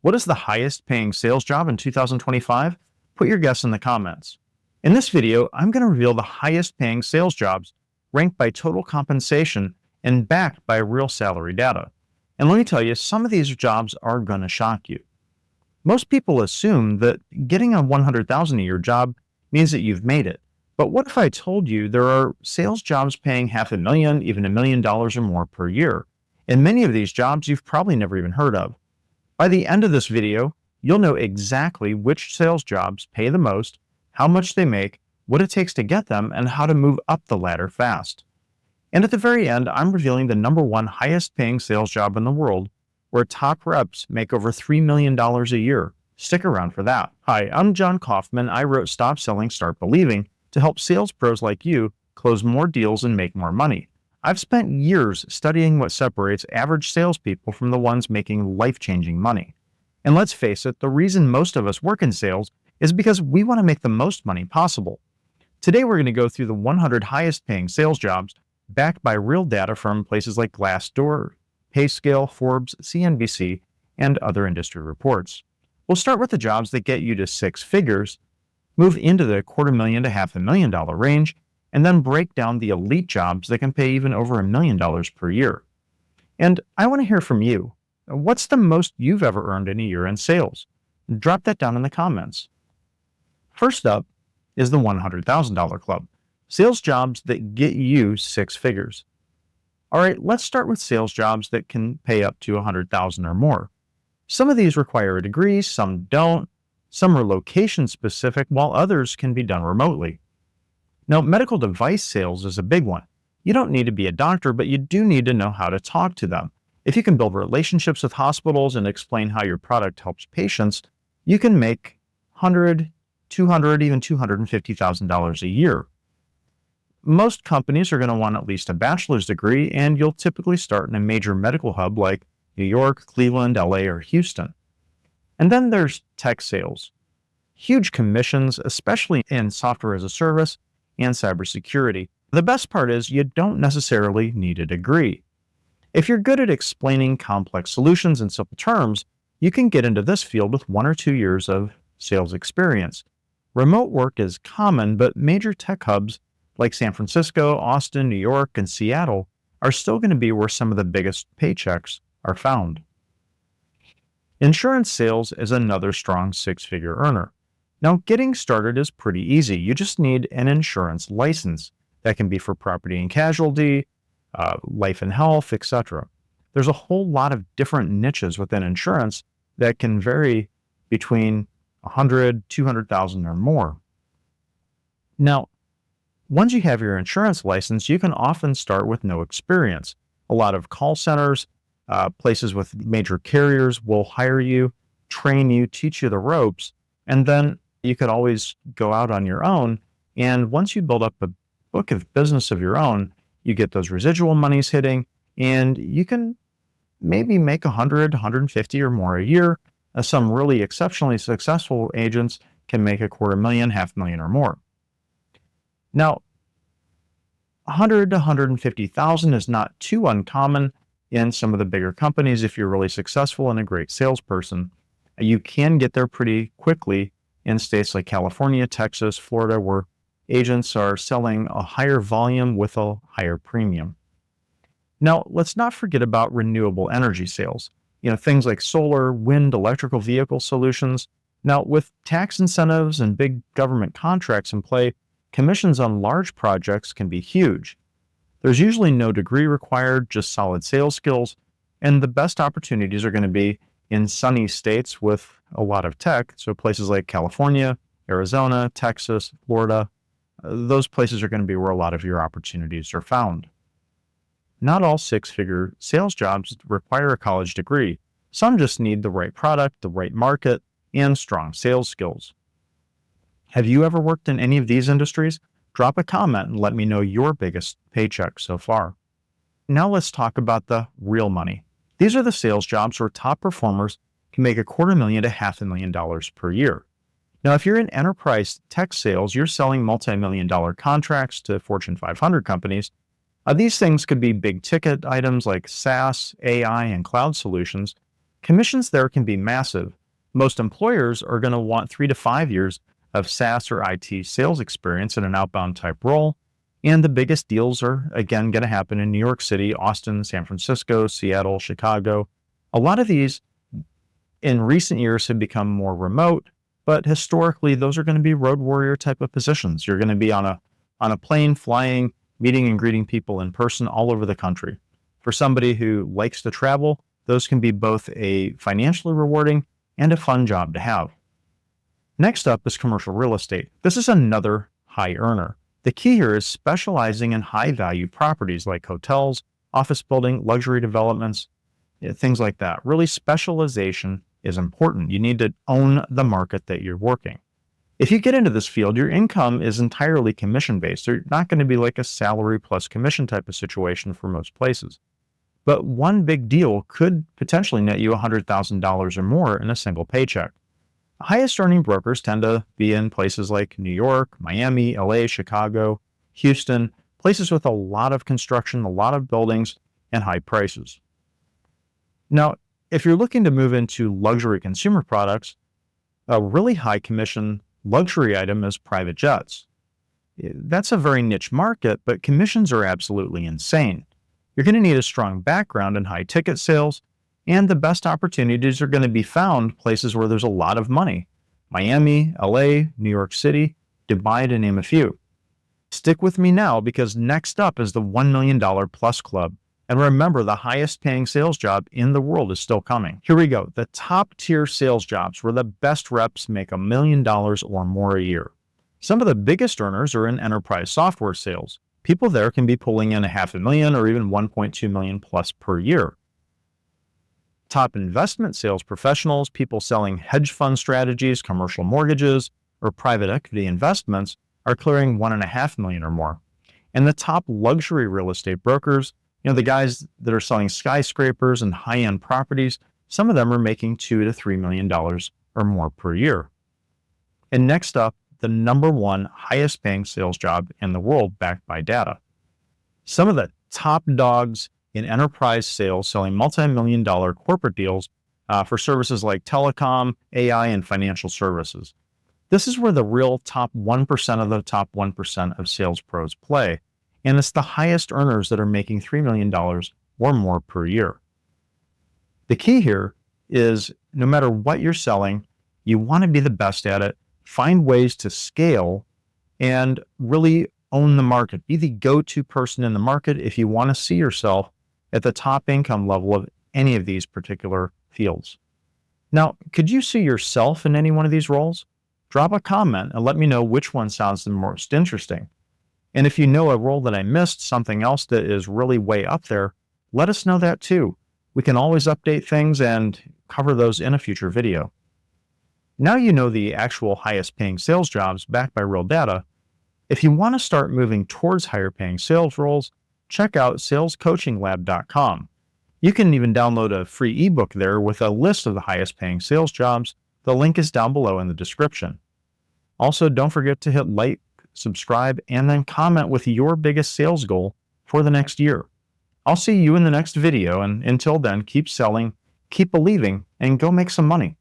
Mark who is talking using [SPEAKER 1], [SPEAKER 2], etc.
[SPEAKER 1] What is the highest paying sales job in 2025? Put your guess in the comments. In this video, I'm going to reveal the highest paying sales jobs ranked by total compensation and backed by real salary data. And let me tell you, some of these jobs are going to shock you. Most people assume that getting a $100,000 a year job means that you've made it. But what if I told you there are sales jobs paying $500,000, even $1 million or more per year? And many of these jobs you've probably never even heard of. By the end of this video, you'll know exactly which sales jobs pay the most, how much they make, what it takes to get them, and how to move up the ladder fast. And at the very end, I'm revealing the #1 highest paying sales job in the world, where top reps make over $3 million a year. Stick around for that. Hi, I'm John Kaufman. I wrote Stop Selling, Start Believing to help sales pros like you close more deals and make more money. I've spent years studying what separates average salespeople from the ones making life-changing money. And let's face it, the reason most of us work in sales is because we want to make the most money possible. Today, we're going to go through the 100 highest paying sales jobs backed by real data from places like Glassdoor, PayScale, Forbes, CNBC, and other industry reports. We'll start with the jobs that get you to six figures, move into the $250,000 to $500,000 range, and then break down the elite jobs that can pay even over $1 million per year. And I want to hear from you. What's the most you've ever earned in a year in sales? Drop that down in the comments. First up is the $100,000 club, sales jobs that get you six figures. All right, let's start with sales jobs that can pay up to $100,000 or more. Some of these require a degree, some don't. Some are location specific, while others can be done remotely. Now, medical device sales is a big one. You don't need to be a doctor, but you do need to know how to talk to them. If you can build relationships with hospitals and explain how your product helps patients, you can make $100,000, $200,000, even $250,000 a year. Most companies are going to want at least a bachelor's degree, and you'll typically start in a major medical hub like New York, Cleveland, LA, or Houston. And then there's tech sales. Huge commissions, especially in software as a service and cybersecurity. The best part is you don't necessarily need a degree. If you're good at explaining complex solutions in simple terms, you can get into this field with 1 or 2 years of sales experience. Remote work is common, but major tech hubs like San Francisco, Austin, New York, and Seattle are still going to be where some of the biggest paychecks are found. Insurance sales is another strong six-figure earner. Now, getting started is pretty easy. You just need an insurance license. That can be for property and casualty, life and health, etc. There's a whole lot of different niches within insurance that can vary between $100,000, $200,000 or more. Now, once you have your insurance license, you can often start with no experience. A lot of call centers, places with major carriers will hire you, train you, teach you the ropes, and then you could always go out on your own. And once you build up a book of business of your own, you get those residual monies hitting, and you can maybe make 100, 150 or more a year. Some really exceptionally successful agents can make $250,000, $500,000 or more. Now, 100 to 150,000 is not too uncommon in some of the bigger companies. If you're really successful and a great salesperson, you can get there pretty quickly in states like California, Texas, Florida, where agents are selling a higher volume with a higher premium. Now, let's not forget about renewable energy sales. Things like solar, wind, electrical vehicle solutions. Now, with tax incentives and big government contracts in play, commissions on large projects can be huge. There's usually no degree required, just solid sales skills, and the best opportunities are going to be in sunny states with a lot of tech, so places like California, Arizona, Texas, Florida. Those places are going to be where a lot of your opportunities are found. Not all six-figure sales jobs require a college degree. Some just need the right product, the right market, and strong sales skills. Have you ever worked in any of these industries? Drop a comment and let me know your biggest paycheck so far. Now let's talk about the real money. These are the sales jobs where top performers can make $250,000 to $500,000 per year. Now, if you're in enterprise tech sales, you're selling multi-million-dollar contracts to Fortune 500 companies. These things could be big ticket items like SaaS, AI, and cloud solutions. Commissions there can be massive. Most employers are going to want 3 to 5 years of SaaS or IT sales experience in an outbound type role. And the biggest deals are, again, going to happen in New York City, Austin, San Francisco, Seattle, Chicago. A lot of these in recent years have become more remote, but historically, those are going to be road warrior type of positions. You're going to be on a plane flying, meeting and greeting people in person all over the country. For somebody who likes to travel, those can be both a financially rewarding and a fun job to have. Next up is commercial real estate. This is another high earner. The key here is specializing in high value properties like hotels, office building, luxury developments, things like that. Really, specialization is important. You need to own the market that you're working. If you get into this field, your income is entirely commission based. They're not going to be like a salary plus commission type of situation for most places. But one big deal could potentially net you $100,000 or more in a single paycheck. Highest earning brokers tend to be in places like New York, Miami, LA, Chicago, Houston, places with a lot of construction, a lot of buildings, and high prices. Now, if you're looking to move into luxury consumer products, a really high commission luxury item is private jets. That's a very niche market, but commissions are absolutely insane. You're going to need a strong background in high ticket sales, and the best opportunities are going to be found places where there's a lot of money. Miami, LA, New York City, Dubai, to name a few. Stick with me now because next up is the $1 million plus club. And remember, the highest paying sales job in the world is still coming. Here we go. The top tier sales jobs where the best reps make $1 million or more a year. Some of the biggest earners are in enterprise software sales. People there can be pulling in $500,000 or even $1.2 million plus per year. Top investment sales professionals, people selling hedge fund strategies, commercial mortgages, or private equity investments are clearing $1.5 million or more. And the top luxury real estate brokers, the guys that are selling skyscrapers and high-end properties, some of them are making $2 to $3 million or more per year. And next up, the number one highest paying sales job in the world backed by data. Some of the top dogs in enterprise sales selling multi-million-dollar corporate deals for services like telecom, AI, and financial services. This is where the real top 1% of the top 1% of sales pros play, and it's the highest earners that are making $3 million or more per year. The key here is no matter what you're selling, you want to be the best at it, find ways to scale, and really own the market. Be the go-to person in the market if you want to see yourself at the top income level of any of these particular fields. Now, could you see yourself in any one of these roles? Drop a comment and let me know which one sounds the most interesting. And if you know a role that I missed, something else that is really way up there, let us know that too. We can always update things and cover those in a future video. Now you know the actual highest paying sales jobs backed by real data. If you want to start moving towards higher paying sales roles, check out salescoachinglab.com. You can even download a free ebook there with a list of the highest paying sales jobs. The link is down below in the description. Also, don't forget to hit like, subscribe, and then comment with your biggest sales goal for the next year. I'll see you in the next video, and until then, keep selling, keep believing, and go make some money.